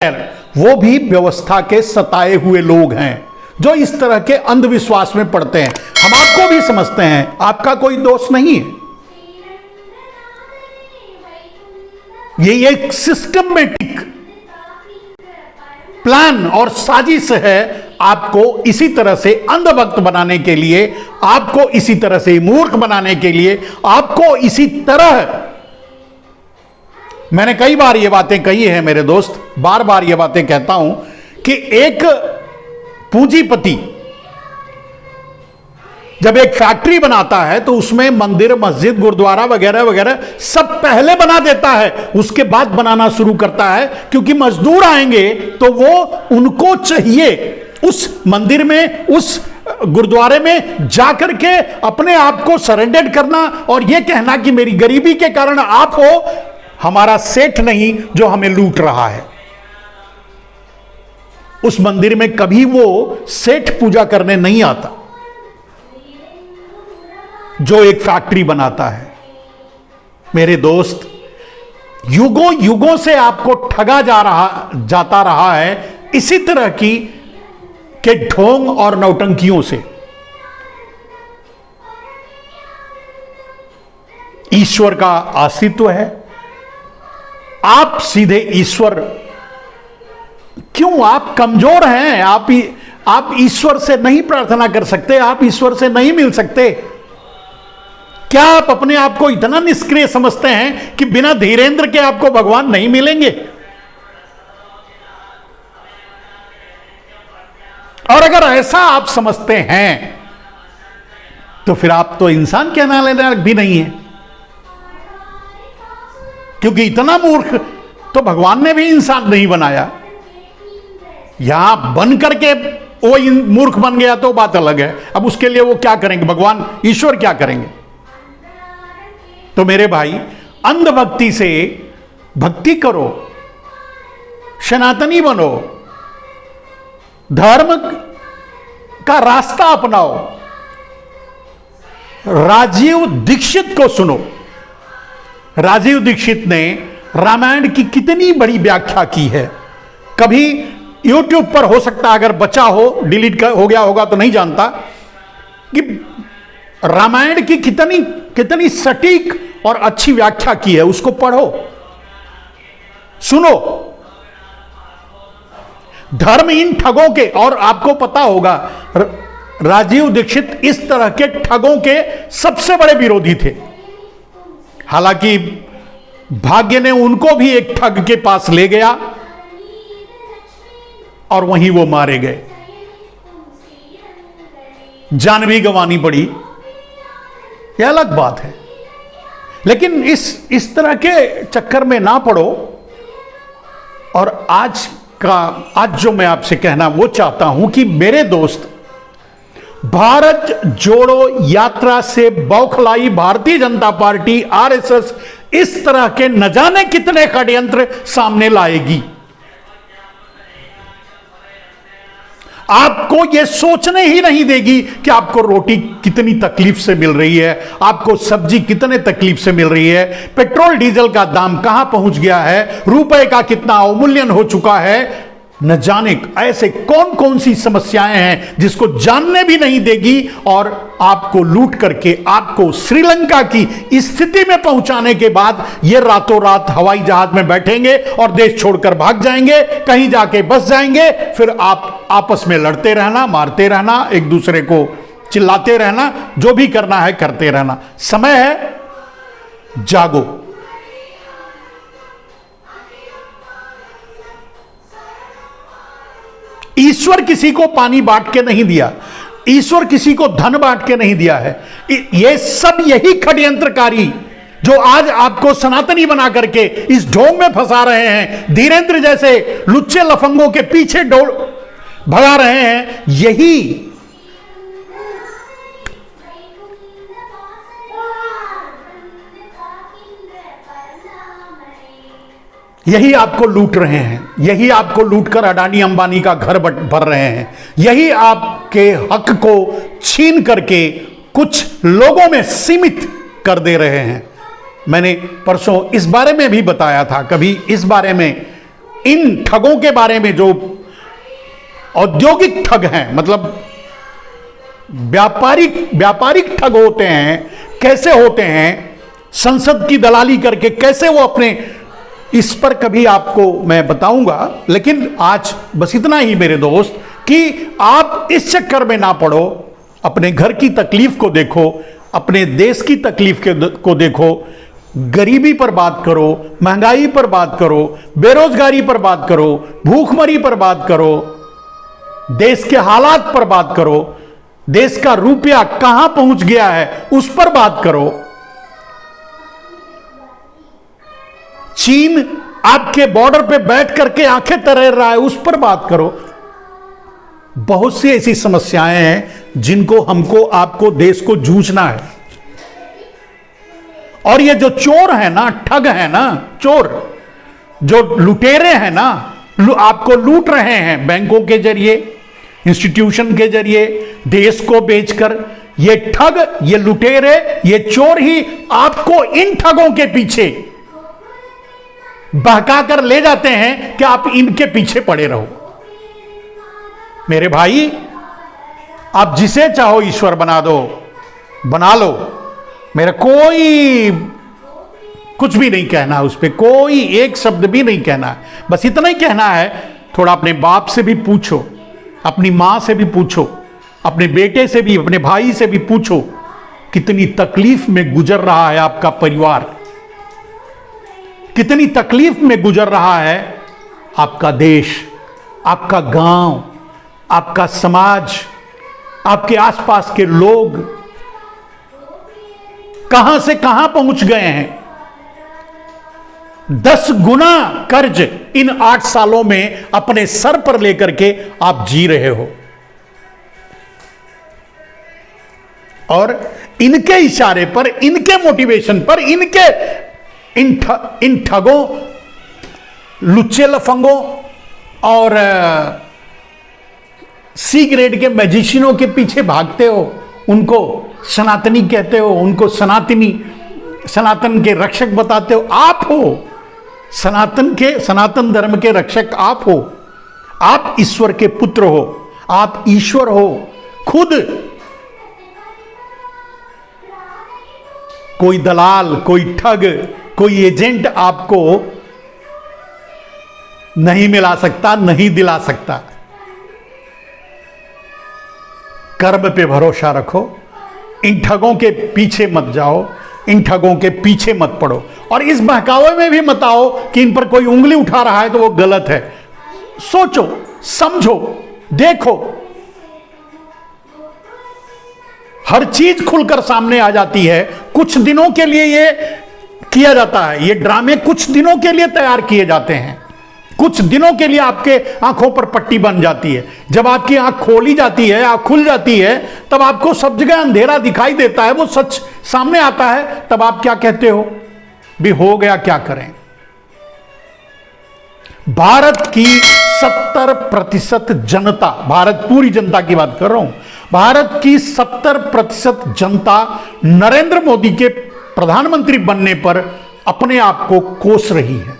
वो भी व्यवस्था के सताए हुए लोग हैं जो इस तरह के अंधविश्वास में पड़ते हैं। हम आपको भी समझते हैं, आपका कोई दोष नहीं है। ये एक सिस्टमेटिक प्लान और साजिश है आपको इसी तरह से अंधभक्त बनाने के लिए, आपको इसी तरह से मूर्ख बनाने के लिए, आपको इसी तरह। मैंने कई बार ये बातें कही है मेरे दोस्त, बार बार ये बातें कहता हूं कि एक पूंजीपति जब एक फैक्ट्री बनाता है तो उसमें मंदिर, मस्जिद, गुरुद्वारा वगैरह वगैरह सब पहले बना देता है, उसके बाद बनाना शुरू करता है, क्योंकि मजदूर आएंगे तो वो उनको चाहिए उस मंदिर में, उस गुरुद्वारे में जाकर के अपने आप को सरेंडर करना और यह कहना कि मेरी गरीबी के कारण आप हो, हमारा सेठ नहीं जो हमें लूट रहा है। उस मंदिर में कभी वो सेठ पूजा करने नहीं आता जो एक फैक्ट्री बनाता है। मेरे दोस्त, युगों युगों से आपको ठगा जाता रहा है इसी तरह के ढोंग और नौटंकियों से। ईश्वर का अस्तित्व है, आप सीधे ईश्वर, क्यों आप कमजोर हैं, आप ईश्वर से नहीं प्रार्थना कर सकते, आप ईश्वर से नहीं मिल सकते। क्या आप अपने आप को इतना निष्क्रिय समझते हैं कि बिना धीरेंद्र के आपको भगवान नहीं मिलेंगे? और अगर ऐसा आप समझते हैं तो फिर आप तो इंसान कहलाने लायक भी नहीं है, क्योंकि इतना मूर्ख तो भगवान ने भी इंसान नहीं बनाया। यहां बन करके वो मूर्ख बन गया तो बात अलग है, अब उसके लिए वो क्या करेंगे, भगवान ईश्वर क्या करेंगे? तो मेरे भाई, अंधभक्ति से भक्ति करो, सनातनी बनो, धर्म का रास्ता अपनाओ। राजीव दीक्षित को सुनो। राजीव दीक्षित ने रामायण की कितनी बड़ी व्याख्या की है। कभी YouTube पर हो सकता, अगर बचा हो, डिलीट हो गया होगा तो नहीं जानता, कि रामायण की कितनी सटीक और अच्छी व्याख्या की है। उसको पढ़ो, सुनो। धर्म इन ठगों के, और आपको पता होगा राजीव दीक्षित इस तरह के ठगों के सबसे बड़े विरोधी थे। हालांकि भाग्य ने उनको भी एक ठग के पास ले गया और वहीं वो मारे गए, जान भी गंवानी पड़ी, यह अलग बात है। लेकिन इस तरह के चक्कर में ना पड़ो। और आज जो मैं आपसे कहना वो चाहता हूं कि मेरे दोस्त, भारत जोड़ो यात्रा से बौखलाई भारतीय जनता पार्टी, आरएसएस इस तरह के न जाने कितने षड्यंत्र सामने लाएगी। आपको यह सोचने ही नहीं देगी कि आपको रोटी कितनी तकलीफ से मिल रही है, आपको सब्जी कितने तकलीफ से मिल रही है, पेट्रोल डीजल का दाम कहां पहुंच गया है, रुपए का कितना अवमूल्यन हो चुका है। न जाने ऐसे कौन कौन सी समस्याएं हैं जिसको जानने भी नहीं देगी, और आपको लूट करके आपको श्रीलंका की स्थिति में पहुंचाने के बाद ये रातों रात हवाई जहाज में बैठेंगे और देश छोड़कर भाग जाएंगे, कहीं जाके बस जाएंगे। फिर आप आपस में लड़ते रहना, मारते रहना, एक दूसरे को चिल्लाते रहना, जो भी करना है करते रहना। समय है, जागो। ईश्वर किसी को पानी बांट के नहीं दिया, ईश्वर किसी को धन बांट के नहीं दिया है। ये सब यही षड्यंत्रकारी जो आज आपको सनातनी बना करके इस ढोंग में फंसा रहे हैं, धीरेंद्र जैसे लुच्चे लफंगों के पीछे भगा रहे हैं, यही आपको लूट रहे हैं, यही आपको लूटकर अडानी अंबानी का घर भर रहे हैं, यही आपके हक को छीन करके कुछ लोगों में सीमित कर दे रहे हैं। मैंने परसों इस बारे में भी बताया था, कभी इस बारे में इन ठगों के बारे में, जो औद्योगिक ठग हैं, मतलब व्यापारिक ठग होते हैं, कैसे होते हैं, संसद की दलाली करके कैसे वो अपने, इस पर कभी आपको मैं बताऊंगा। लेकिन आज बस इतना ही मेरे दोस्त, कि आप इस चक्कर में ना पड़ो। अपने घर की तकलीफ को देखो, अपने देश की तकलीफ को देखो। गरीबी पर बात करो, महंगाई पर बात करो, बेरोजगारी पर बात करो, भूखमरी पर बात करो, देश के हालात पर बात करो, देश का रुपया कहां पहुंच गया है उस पर बात करो। चीन आपके बॉर्डर पे बैठ करके आंखें तरेर रहा है, उस पर बात करो। बहुत सी ऐसी समस्याएं हैं जिनको हमको, आपको, देश को जूझना है। और ये जो चोर है ना, ठग है ना, चोर जो लुटेरे हैं ना, आपको लूट रहे हैं बैंकों के जरिए, इंस्टीट्यूशन के जरिए, देश को बेचकर, ये ठग, ये लुटेरे, ये चोर ही आपको इन ठगों के पीछे बहकाकर ले जाते हैं कि आप इनके पीछे पड़े रहो। मेरे भाई, आप जिसे चाहो ईश्वर बना दो, बना लो, मेरा कोई कुछ भी नहीं कहना, उस पर कोई एक शब्द भी नहीं कहना। बस इतना ही कहना है, थोड़ा अपने बाप से भी पूछो, अपनी मां से भी पूछो, अपने बेटे से भी, अपने भाई से भी पूछो, कितनी तकलीफ में गुजर रहा है आपका परिवार, कितनी तकलीफ में गुजर रहा है आपका देश, आपका गांव, आपका समाज, आपके आसपास के लोग कहां से कहां पहुंच गए हैं। 10 गुना कर्ज इन 8 सालों में अपने सर पर लेकर के आप जी रहे हो। और इनके इशारे पर, इनके मोटिवेशन पर, इनके इन ठगों, लुच्चे लफंगों और सी ग्रेड के मैजिशियनों के पीछे भागते हो। उनको सनातनी कहते हो, उनको सनातन के रक्षक बताते हो। आप हो सनातन धर्म के रक्षक, आप हो। आप ईश्वर के पुत्र हो, आप ईश्वर हो खुद। कोई दलाल, कोई ठग, कोई एजेंट आपको नहीं मिला सकता, नहीं दिला सकता। कर्म पे भरोसा रखो, इन ठगों के पीछे मत जाओ, इन ठगों के पीछे मत पड़ो, और इस बहकावे में भी मत आओ कि इन पर कोई उंगली उठा रहा है तो वो गलत है। सोचो, समझो, देखो, हर चीज खुलकर सामने आ जाती है। कुछ दिनों के लिए ये किया जाता है, ये ड्रामे कुछ दिनों के लिए तैयार किए जाते हैं, कुछ दिनों के लिए आपके आंखों पर पट्टी बन जाती है। जब आपकी आंख खोली जाती है, आंख खुल जाती है, तब आपको सब जगह अंधेरा दिखाई देता है, वो सच सामने आता है। तब आप क्या कहते हो, भी हो गया, क्या करें। भारत की 70% जनता, भारत पूरी जनता की बात कर रहा हूं, भारत की 70% जनता नरेंद्र मोदी के प्रधानमंत्री बनने पर अपने आप को कोस रही है।